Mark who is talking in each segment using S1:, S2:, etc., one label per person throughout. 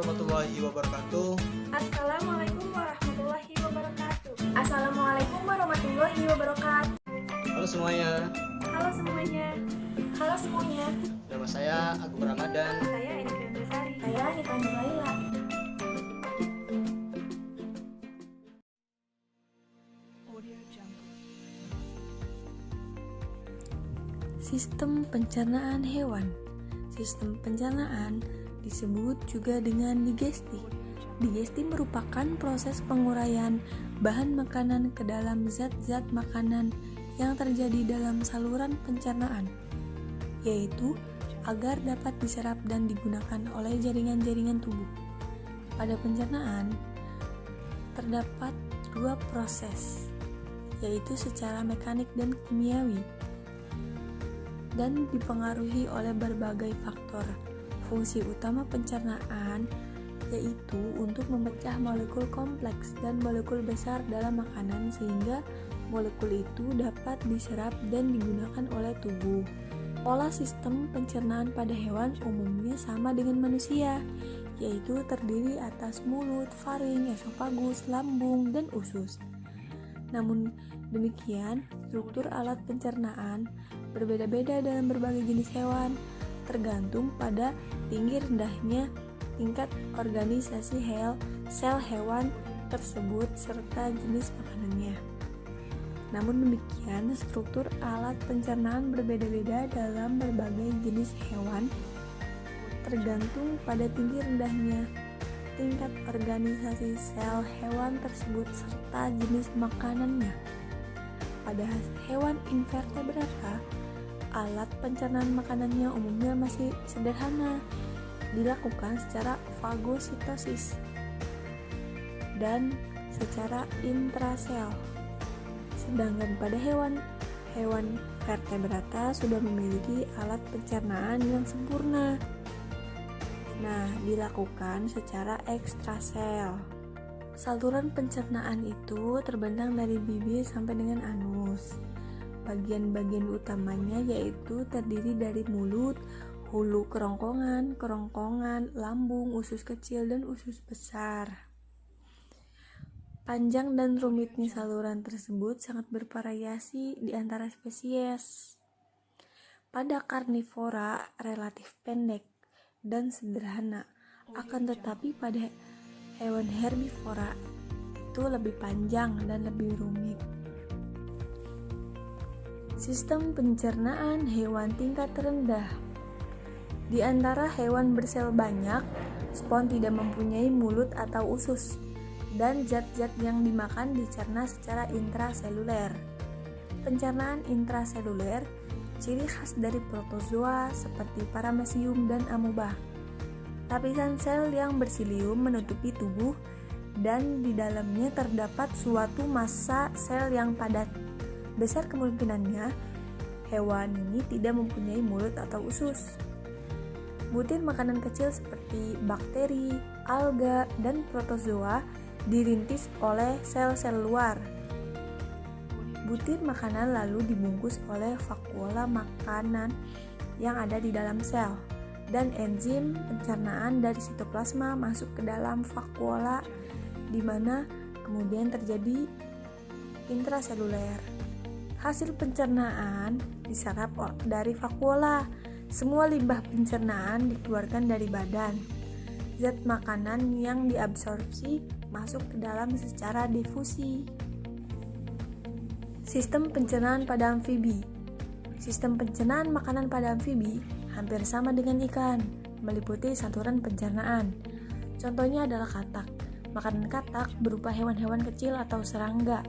S1: warahmatullahi wabarakatuh.
S2: Assalamualaikum warahmatullahi wabarakatuh. Assalamualaikum warahmatullahi wabarakatuh.
S1: Halo semuanya.
S2: Halo semuanya. Halo semuanya.
S1: Nama saya Agung Ramadan.
S2: Saya Edi Besari. Saya Anita Nuraila.
S3: Sistem pencernaan hewan. Sistem pencernaan disebut juga dengan digesti. Digesti merupakan proses penguraian bahan makanan ke dalam zat-zat makanan yang terjadi dalam saluran pencernaan, yaitu agar dapat diserap dan digunakan oleh jaringan-jaringan tubuh. Pada pencernaan terdapat dua proses, yaitu secara mekanik dan kimiawi, dan dipengaruhi oleh berbagai faktor. Fungsi utama pencernaan yaitu untuk memecah molekul kompleks dan molekul besar dalam makanan sehingga molekul itu dapat diserap dan digunakan oleh tubuh. Pola sistem pencernaan pada hewan umumnya sama dengan manusia, yaitu terdiri atas mulut, faring, esofagus, lambung, dan usus. Namun demikian, struktur alat pencernaan berbeda-beda dalam berbagai jenis hewan, tergantung pada tinggi rendahnya tingkat organisasi sel hewan tersebut serta jenis makanannya. Namun demikian, struktur alat pencernaan berbeda-beda dalam berbagai jenis hewan, tergantung pada tinggi rendahnya tingkat organisasi sel hewan tersebut serta jenis makanannya. Pada hewan invertebrata, alat pencernaan makanannya umumnya masih sederhana, dilakukan secara fagositosis dan secara intrasel. Sedangkan pada hewan vertebrata sudah memiliki alat pencernaan yang sempurna. Dilakukan secara ekstrasel. Saluran pencernaan itu terbentang dari bibir sampai dengan anus. Bagian-bagian utamanya yaitu terdiri dari mulut, hulu kerongkongan, lambung, usus kecil, dan usus besar. Panjang dan rumitnya saluran tersebut sangat bervariasi di antara spesies. Pada karnivora relatif pendek dan sederhana, akan tetapi pada hewan herbivora itu lebih panjang dan lebih rumit. Sistem pencernaan hewan tingkat rendah. Di antara hewan bersel banyak, spons tidak mempunyai mulut atau usus, dan zat-zat yang dimakan dicerna secara intraseluler. Pencernaan intraseluler ciri khas dari protozoa seperti paramecium dan amoeba. Lapisan sel yang bersilium menutupi tubuh dan di dalamnya terdapat suatu massa sel yang padat. Besar kemungkinannya hewan ini tidak mempunyai mulut atau usus. Butir makanan kecil seperti bakteri, alga, dan protozoa dirintis oleh sel-sel luar. Butir makanan lalu dibungkus oleh vakuola makanan yang ada di dalam sel, dan enzim pencernaan dari sitoplasma masuk ke dalam vakuola, di mana kemudian terjadi intraseluler. Hasil pencernaan diserap dari vakuola. Semua limbah pencernaan dikeluarkan dari badan. Zat makanan yang diabsorpsi masuk ke dalam secara difusi. Sistem pencernaan pada amfibi. Sistem pencernaan makanan pada amfibi hampir sama dengan ikan, meliputi saluran pencernaan. Contohnya adalah katak. Makanan katak berupa hewan-hewan kecil atau serangga.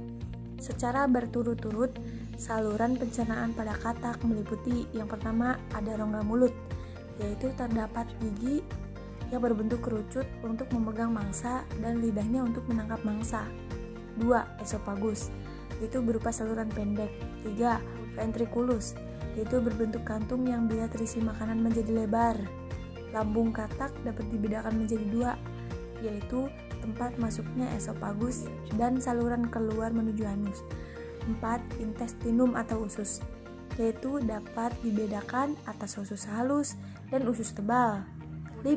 S3: Secara berturut-turut, saluran pencernaan pada katak meliputi yang pertama ada rongga mulut, yaitu terdapat gigi yang berbentuk kerucut untuk memegang mangsa dan lidahnya untuk menangkap mangsa. 2. Esofagus, yaitu berupa saluran pendek. 3. Ventriculus, yaitu berbentuk kantung yang bila terisi makanan menjadi lebar. Lambung katak dapat dibedakan menjadi 2, yaitu tempat masuknya esofagus dan saluran keluar menuju anus. 4. Intestinum atau usus, yaitu dapat dibedakan atas usus halus dan usus tebal. 5.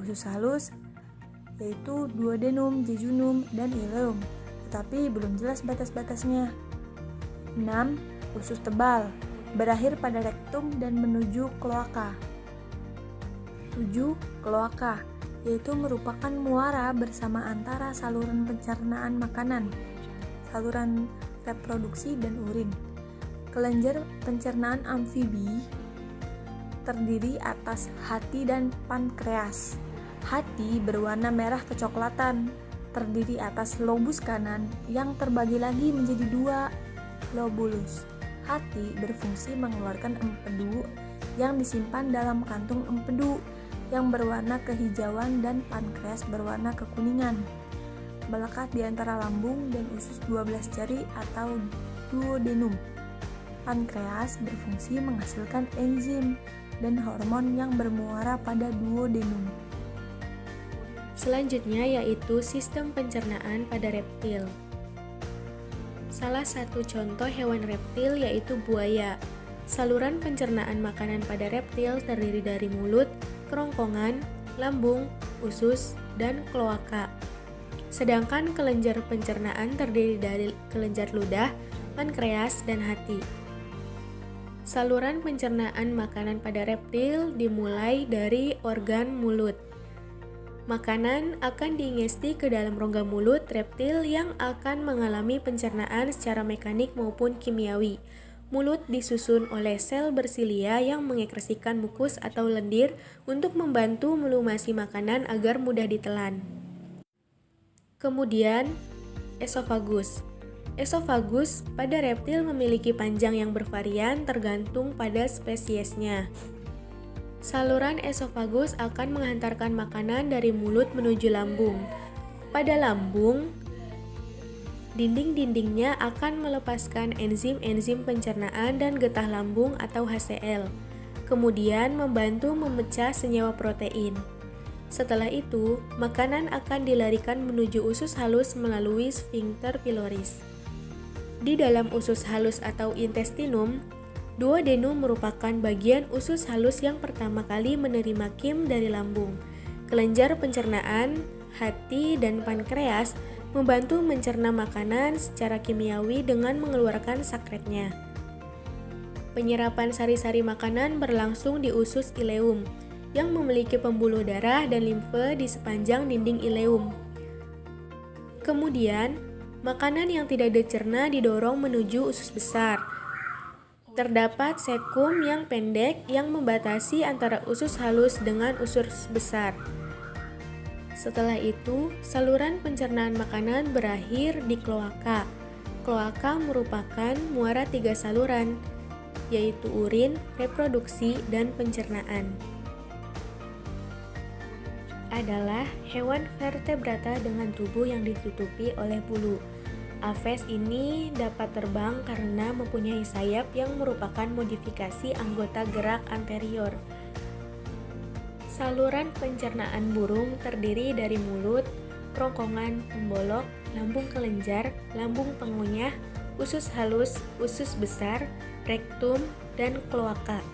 S3: Usus halus yaitu duodenum, jejunum, dan ileum, tetapi belum jelas batas-batasnya. 6. Usus tebal, berakhir pada rektum dan menuju kloaka. 7. Kloaka, yaitu merupakan muara bersama antara saluran pencernaan makanan, saluran reproduksi, dan urin. Kelenjar pencernaan amfibi terdiri atas hati dan pankreas. Hati berwarna merah kecoklatan, terdiri atas lobus kanan yang terbagi lagi menjadi 2 lobulus. Hati berfungsi mengeluarkan empedu yang disimpan dalam kantung empedu yang berwarna kehijauan, dan pankreas berwarna kekuningan. Melekat di antara lambung dan usus 12 jari atau duodenum. Pankreas berfungsi menghasilkan enzim dan hormon yang bermuara pada duodenum.
S4: Selanjutnya yaitu sistem pencernaan pada reptil. Salah satu contoh hewan reptil yaitu buaya. Saluran pencernaan makanan pada reptil terdiri dari mulut, kerongkongan, lambung, usus, dan kloaka. Sedangkan kelenjar pencernaan terdiri dari kelenjar ludah, pankreas, dan hati. Saluran pencernaan makanan pada reptil dimulai dari organ mulut. Makanan akan diingesti ke dalam rongga mulut reptil yang akan mengalami pencernaan secara mekanik maupun kimiawi. Mulut disusun oleh sel bersilia yang mengekresikan mukus atau lendir untuk membantu melumasi makanan agar mudah ditelan. Kemudian, esofagus. Esofagus pada reptil memiliki panjang yang bervarian tergantung pada spesiesnya. Saluran esofagus akan menghantarkan makanan dari mulut menuju lambung. Pada lambung, dinding-dindingnya akan melepaskan enzim-enzim pencernaan dan getah lambung atau HCl, kemudian membantu memecah senyawa protein. Setelah itu, makanan akan dilarikan menuju usus halus melalui sphincter pylorus. Di dalam usus halus atau intestinum, duodenum merupakan bagian usus halus yang pertama kali menerima kim dari lambung. Kelenjar pencernaan, hati, dan pankreas membantu mencerna makanan secara kimiawi dengan mengeluarkan sekretnya. Penyerapan sari-sari makanan berlangsung di usus ileum, yang memiliki pembuluh darah dan limfe di sepanjang dinding ileum. Kemudian, makanan yang tidak dicerna didorong menuju usus besar. Terdapat sekum yang pendek yang membatasi antara usus halus dengan usus besar. Setelah itu, saluran pencernaan makanan berakhir di kloaka. Kloaka merupakan muara 3 saluran, yaitu urin, reproduksi, dan pencernaan. Adalah hewan vertebrata dengan tubuh yang ditutupi oleh bulu. Aves ini dapat terbang karena mempunyai sayap yang merupakan modifikasi anggota gerak anterior. Saluran pencernaan burung terdiri dari mulut, kerongkongan, tembolok, lambung kelenjar, lambung pengunyah, usus halus, usus besar, rektum, dan kloaka.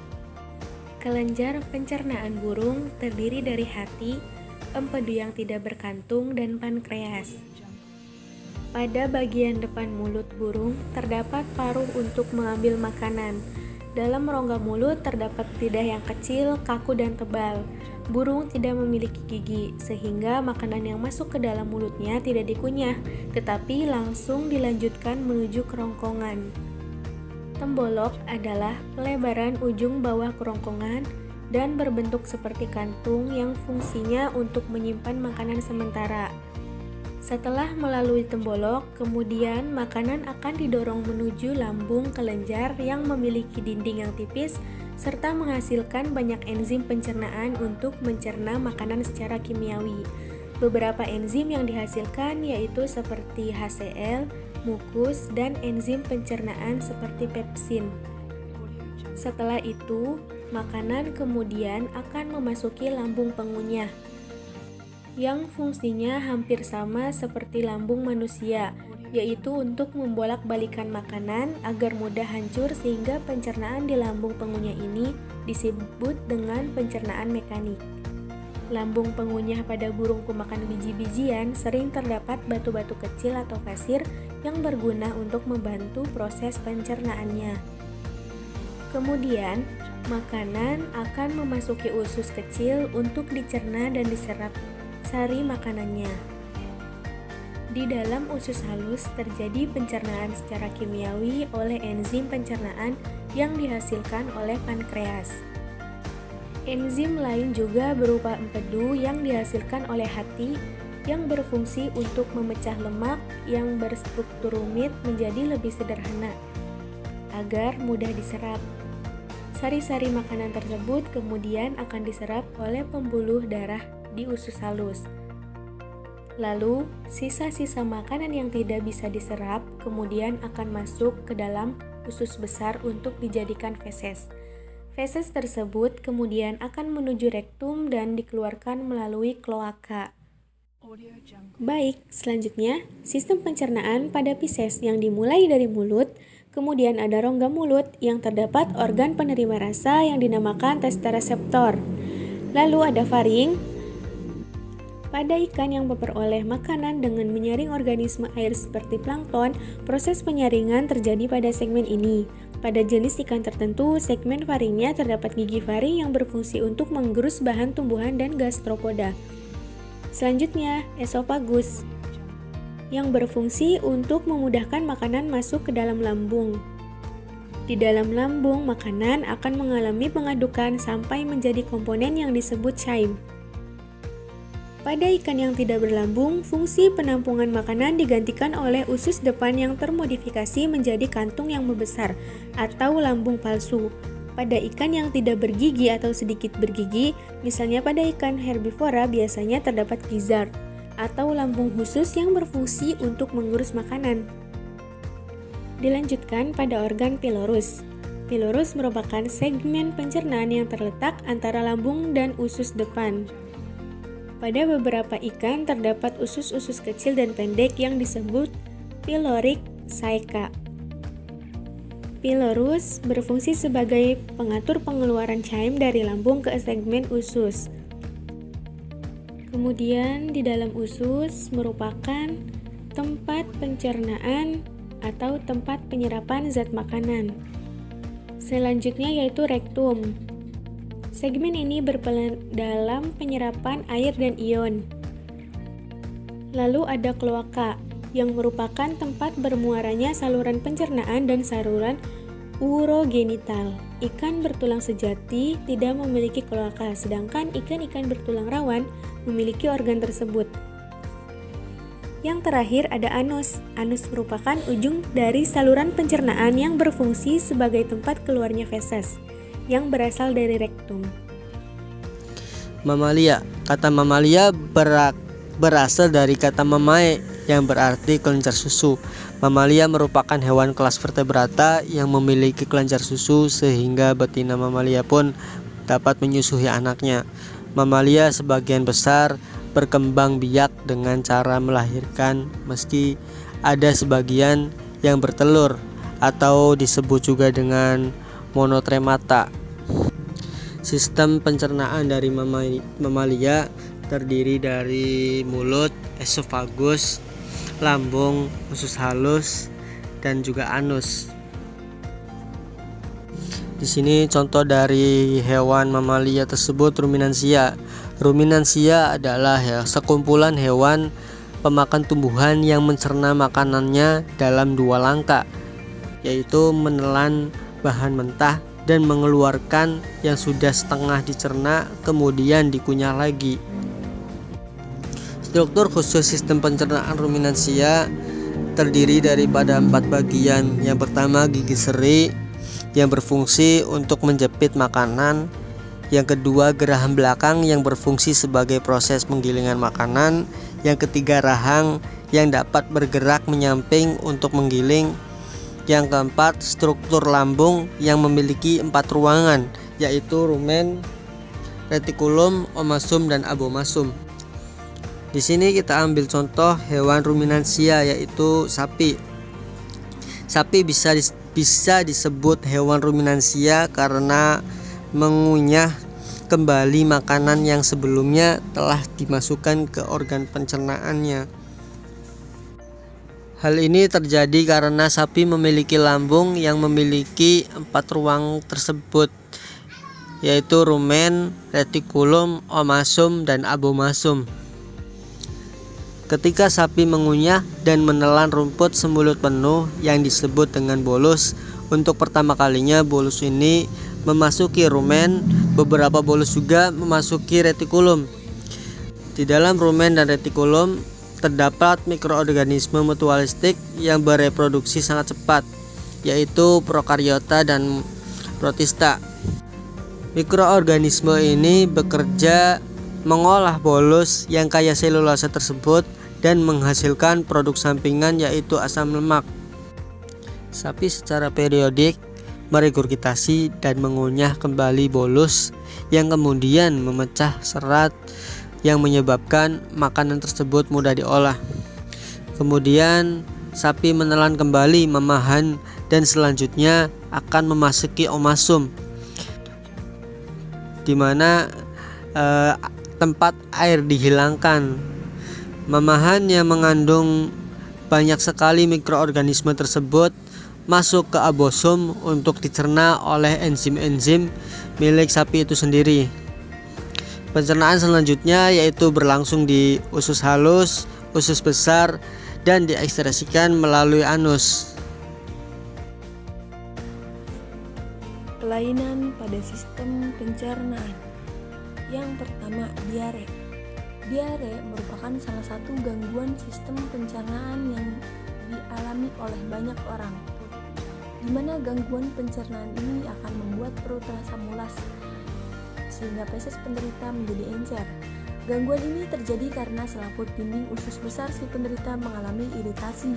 S4: Kelenjar pencernaan burung terdiri dari hati, empedu yang tidak berkantung, dan pankreas. Pada bagian depan mulut burung terdapat paruh untuk mengambil makanan. Dalam rongga mulut terdapat lidah yang kecil, kaku, dan tebal. Burung tidak memiliki gigi, sehingga makanan yang masuk ke dalam mulutnya tidak dikunyah, tetapi langsung dilanjutkan menuju kerongkongan. Tembolok adalah pelebaran ujung bawah kerongkongan dan berbentuk seperti kantung yang fungsinya untuk menyimpan makanan sementara. Setelah melalui tembolok, kemudian makanan akan didorong menuju lambung kelenjar yang memiliki dinding yang tipis serta menghasilkan banyak enzim pencernaan untuk mencerna makanan secara kimiawi. Beberapa enzim yang dihasilkan yaitu seperti HCl, mukus, dan enzim pencernaan seperti pepsin. Setelah itu, makanan kemudian akan memasuki lambung pengunyah, yang fungsinya hampir sama seperti lambung manusia, yaitu untuk membolak-balikan makanan agar mudah hancur sehingga pencernaan di lambung pengunyah ini disebut dengan pencernaan mekanik. lambung pengunyah pada burung pemakan biji-bijian sering terdapat batu-batu kecil atau kasir yang berguna untuk membantu proses pencernaannya. Kemudian, makanan akan memasuki usus kecil untuk dicerna dan diserap sari makanannya. Di dalam usus halus terjadi pencernaan secara kimiawi oleh enzim pencernaan yang dihasilkan oleh pankreas. Enzim lain juga berupa empedu yang dihasilkan oleh hati yang berfungsi untuk memecah lemak yang berstruktur rumit menjadi lebih sederhana agar mudah diserap. Sari-sari makanan tersebut kemudian akan diserap oleh pembuluh darah di usus halus. Lalu, sisa-sisa makanan yang tidak bisa diserap kemudian akan masuk ke dalam usus besar untuk dijadikan feses. Feses tersebut kemudian akan menuju rektum dan dikeluarkan melalui kloaka. Baik, selanjutnya, sistem pencernaan pada Pisces yang dimulai dari mulut, kemudian ada rongga mulut yang terdapat organ penerima rasa yang dinamakan testoreseptor. Lalu ada faring. Pada ikan yang memperoleh makanan dengan menyaring organisme air seperti plankton, proses penyaringan terjadi pada segmen ini. Pada jenis ikan tertentu, segmen faringnya terdapat gigi faring yang berfungsi untuk menggerus bahan tumbuhan dan gastropoda. Selanjutnya, esofagus yang berfungsi untuk memudahkan makanan masuk ke dalam lambung. Di dalam lambung, makanan akan mengalami pengadukan sampai menjadi komponen yang disebut chyme. Pada ikan yang tidak berlambung, fungsi penampungan makanan digantikan oleh usus depan yang termodifikasi menjadi kantung yang membesar atau lambung palsu. Pada ikan yang tidak bergigi atau sedikit bergigi, misalnya pada ikan herbivora biasanya terdapat gizzard atau lambung khusus yang berfungsi untuk mengurus makanan. Dilanjutkan pada organ pylorus. Pylorus merupakan segmen pencernaan yang terletak antara lambung dan usus depan. Pada beberapa ikan terdapat usus-usus kecil dan pendek yang disebut pyloric saeca. Pylorus berfungsi sebagai pengatur pengeluaran chyme dari lambung ke segmen usus. Kemudian di dalam usus merupakan tempat pencernaan atau tempat penyerapan zat makanan. Selanjutnya yaitu rektum. Segmen ini berperan dalam penyerapan air dan ion. Lalu ada kloaka, yang merupakan tempat bermuaranya saluran pencernaan dan saluran urogenital. Ikan bertulang sejati tidak memiliki kloaka, sedangkan ikan-ikan bertulang rawan memiliki organ tersebut. Yang terakhir ada anus. Anus merupakan ujung dari saluran pencernaan yang berfungsi sebagai tempat keluarnya feses yang berasal dari rektum.
S5: Mamalia. Kata mamalia berasal dari kata mamae yang berarti kelenjar susu. Mamalia merupakan hewan kelas vertebrata yang memiliki kelenjar susu sehingga betina mamalia pun dapat menyusui anaknya. Mamalia sebagian besar berkembang biak dengan cara melahirkan, meski ada sebagian yang bertelur atau disebut juga dengan monotremata. Sistem pencernaan dari mamalia terdiri dari mulut, esofagus, lambung, usus halus, dan juga anus. Di sini contoh dari hewan mamalia tersebut ruminansia. Ruminansia adalah sekumpulan hewan pemakan tumbuhan yang mencerna makanannya dalam 2 langkah, yaitu menelan bahan mentah dan mengeluarkan yang sudah setengah dicerna kemudian dikunyah lagi. Struktur khusus sistem pencernaan ruminansia terdiri daripada 4 bagian. Yang pertama gigi seri yang berfungsi untuk menjepit makanan. Yang kedua geraham belakang yang berfungsi sebagai proses penggilingan makanan. Yang ketiga rahang yang dapat bergerak menyamping untuk menggiling. Yang keempat, struktur lambung yang memiliki 4 ruangan, yaitu rumen, retikulum, omasum, dan abomasum. Di sini kita ambil contoh hewan ruminansia, yaitu sapi. Sapi bisa disebut hewan ruminansia karena mengunyah kembali makanan yang sebelumnya telah dimasukkan ke organ pencernaannya. Hal ini terjadi karena sapi memiliki lambung yang memiliki 4 ruang tersebut, yaitu rumen, retikulum, omasum, dan abomasum. Ketika sapi mengunyah dan menelan rumput semulut penuh yang disebut dengan bolus, untuk pertama kalinya bolus ini memasuki rumen, beberapa bolus juga memasuki retikulum. Di dalam rumen dan retikulum terdapat mikroorganisme mutualistik yang bereproduksi sangat cepat, yaitu prokariota dan protista. Mikroorganisme ini bekerja mengolah bolus yang kaya selulose tersebut dan menghasilkan produk sampingan, yaitu asam lemak. Sapi secara periodik meregurgitasi dan mengunyah kembali bolus yang kemudian memecah serat yang menyebabkan makanan tersebut mudah diolah. Kemudian sapi menelan kembali mamahan dan selanjutnya akan memasuki omasum, di mana tempat air dihilangkan. Mamahan yang mengandung banyak sekali mikroorganisme tersebut masuk ke abosum untuk dicerna oleh enzim-enzim milik sapi itu sendiri. Pencernaan selanjutnya yaitu berlangsung di usus halus, usus besar, dan diekstrasikan melalui anus.
S3: Kelainan pada sistem pencernaan. Yang pertama, diare. Diare merupakan salah satu gangguan sistem pencernaan yang dialami oleh banyak orang, di mana gangguan pencernaan ini akan membuat perut terasa mulas, sehingga feses penderita menjadi encer. Gangguan ini terjadi karena selaput dinding usus besar si penderita mengalami iritasi.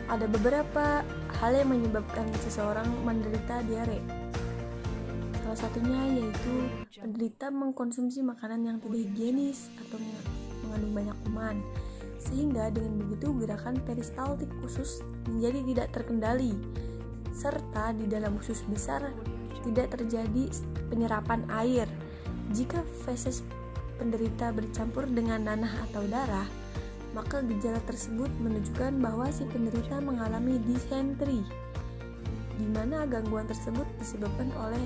S3: Ada beberapa hal yang menyebabkan seseorang menderita diare. Salah satunya yaitu penderita mengkonsumsi makanan yang tidak higienis atau mengandung banyak kuman, sehingga dengan begitu gerakan peristaltik usus menjadi tidak terkendali, serta di dalam usus besar tidak terjadi penyerapan air. Jika feses penderita bercampur dengan nanah atau darah, maka gejala tersebut menunjukkan bahwa si penderita mengalami disentri, di mana gangguan tersebut disebabkan oleh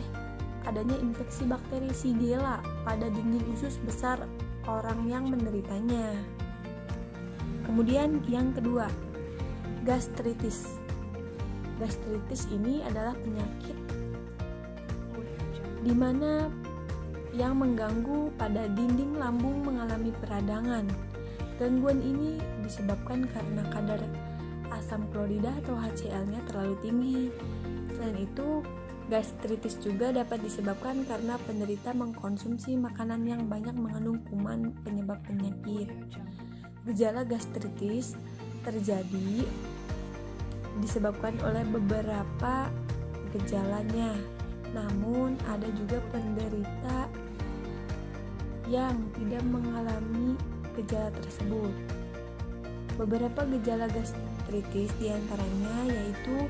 S3: adanya infeksi bakteri Shigella pada dinding usus besar orang yang menderitanya. Kemudian yang kedua, gastritis. Gastritis ini adalah penyakit di mana yang mengganggu pada dinding lambung mengalami peradangan. Gangguan ini disebabkan karena kadar asam klorida atau HCl-nya terlalu tinggi. Selain itu, gastritis juga dapat disebabkan karena penderita mengkonsumsi makanan yang banyak mengandung kuman penyebab penyakit. Gejala gastritis terjadi disebabkan oleh beberapa gejalanya. Namun ada juga penderita yang tidak mengalami gejala tersebut. Beberapa gejala gastritis diantaranya yaitu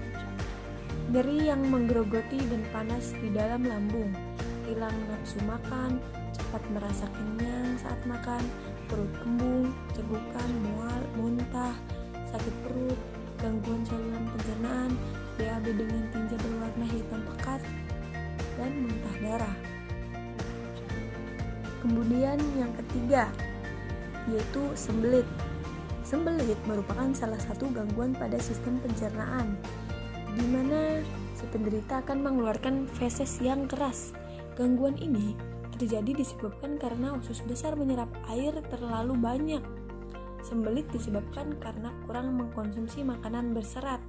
S3: nyeri yang menggerogoti dan panas di dalam lambung, hilang nafsu makan, cepat merasa kenyang saat makan, perut kembung, cegukan, mual, muntah, sakit perut, gangguan saluran pencernaan, BAB dengan tinja berwarna hitam pekat, dan muntah darah. Kemudian yang ketiga yaitu sembelit. Sembelit merupakan salah satu gangguan pada sistem pencernaan, di mana si penderita akan mengeluarkan feses yang keras. Gangguan ini terjadi disebabkan karena usus besar menyerap air terlalu banyak. Sembelit disebabkan karena kurang mengkonsumsi makanan berserat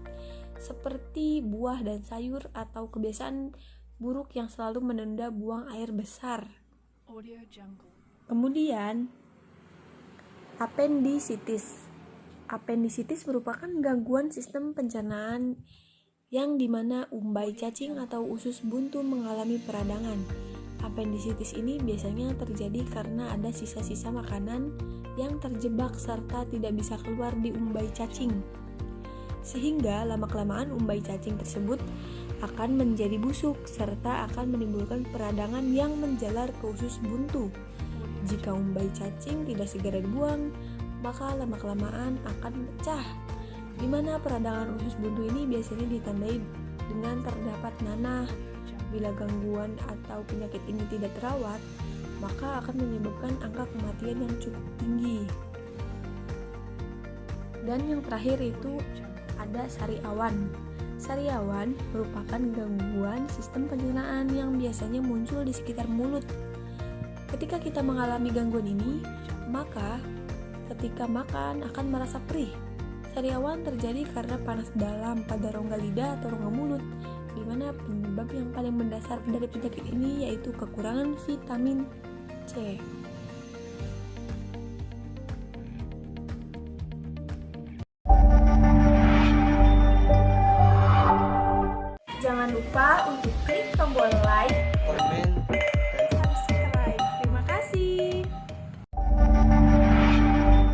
S3: seperti buah dan sayur atau kebiasaan buruk yang selalu menunda buang air besar. Kemudian apendisitis. Apendisitis merupakan gangguan sistem pencernaan yang dimana umbai cacing atau usus buntu mengalami peradangan. Apendisitis ini biasanya terjadi karena ada sisa-sisa makanan yang terjebak serta tidak bisa keluar di umbai cacing, sehingga lama-kelamaan umbai cacing tersebut akan menjadi busuk serta akan menimbulkan peradangan yang menjalar ke usus buntu. Jika umbai cacing tidak segera dibuang, maka lama-kelamaan akan pecah, di mana peradangan usus buntu ini biasanya ditandai dengan terdapat nanah. Bila gangguan atau penyakit ini tidak terawat, maka akan menyebabkan angka kematian yang cukup tinggi. Dan yang terakhir itu ada sariawan. Sariawan merupakan gangguan sistem pencernaan yang biasanya muncul di sekitar mulut. Ketika kita mengalami gangguan ini, maka ketika makan akan merasa perih. Sariawan terjadi karena panas dalam pada rongga lidah atau rongga mulut, di mana penyebab yang paling mendasar dari penyakit ini yaitu kekurangan vitamin C.
S2: Jangan lupa untuk klik tombol like,
S1: Komen